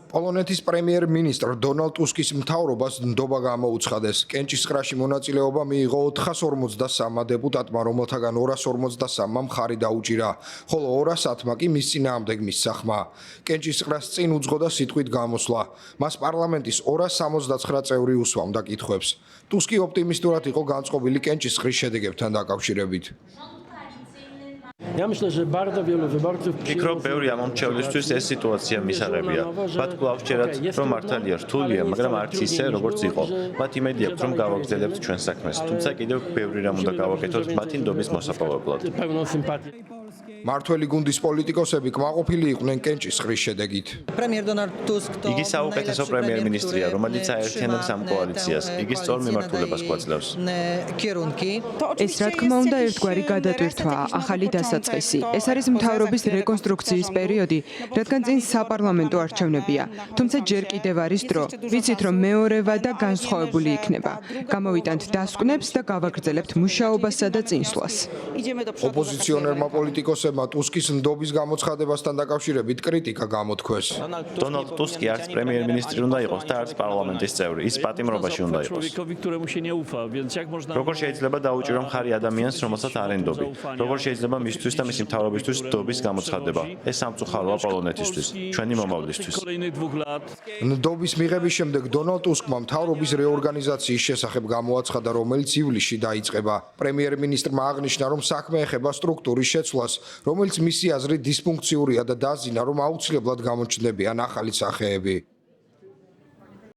პოლონეთის პრემიერ-მინისტრ დონალდ ტუსკის მთავრობას ნდობა გამოუცხადეს. კენჭისყრაში მონაწილეობა მიიღო 453 დეპუტატმა, რომელთაგან 253-მა მხარი დაუჭირა, ხოლო 210-მა კი მის წინააღმდეგ მისსახმა. კენჭისყრას წინ უძღოდა სიტყვით გამოსვლა. მას პარლამენტის 279 წევრი უსვამდა კითხვებს. ტუსკი ოპტიმისტურად იყო განწყობილი კენჭისყრის შედეგებთან დაკავშირებით. Ფიქრობ, ბევრი ამომრჩევლისთვის ეს სიტუაცია მისაღებია. მათ კვლავ შეერათ, რომ მართალია რთულია, მაგრამ არც ისე, როგორც იყო. მათ იმედი აქვთ, რომ გავაგრძელებთ ჩვენ საქმეს, თუმცა კიდევ ბევრი რამ უნდა გავაკეთოთ მათი ნდობის მოსაპოვებლად. მართველი გუნდის პოლიტიკოსები კმაყოფილი იყვნენ კენჭისყრის შედეგით. იგი საუკეთესო პრემიერ-მინისტრია, რომელიც აერთიანებს ამ კოალიციას. იგი სწორ მიმართულებას გვაძლევს. ეს რა თქმა უნდა ერთგვარი გადატვირთვაა, ახალი დასაწყისი. ეს არის მთავრობის რეკონსტრუქციის პერიოდი, რადგან წინ საპარლამენტო არჩევნებია. თუმცა ჯერ კიდევ არის დრო. ვიცით, რომ მეორევა და განსხვავებული იქნება. გამოვიტანთ დასკვნებს და გავაგრძელებთ მუშაობასა და წინსვლას. ოპოზიციონერმა პოლიტიკოსებმა ტუსკის ნდობის გამოცხადებასთან დაკავშირებით კრიტიკა გამოთქვეს. დონალდ ტუსკი არც პრემიერ-მინისტრი უნდა იყოს და არც პარლამენტის წევრი. ის პატიმრობაში უნდა იყოს. როგორ შეიძლება დაუჭირო მხარი ადამიანს, რომელსაც არ ენდობი? როგორ შეიძლება მისთვის და მისი მთავრობისთვის ნდობის გამოცხადება? ეს სამწუხაროა პოლონეთისთვის, ჩვენი მომავლისთვის. ნდობის მიღების შემდეგ დონალდ ტუსკმა მთავრობის რეორგანიზაციის შესახებ გამოაცხადა, რომელიც ივლისში დაიწყება. პრემიერ-მინისტრმა აღნიშნა, რომ საქმე ეხება სტრუქტურის შეცვლას, რომელიც მისი აზრით დისფუნქციურია და დაზინა, რომ აუცილებლად გამოჩნდებიან ახალი სახეები.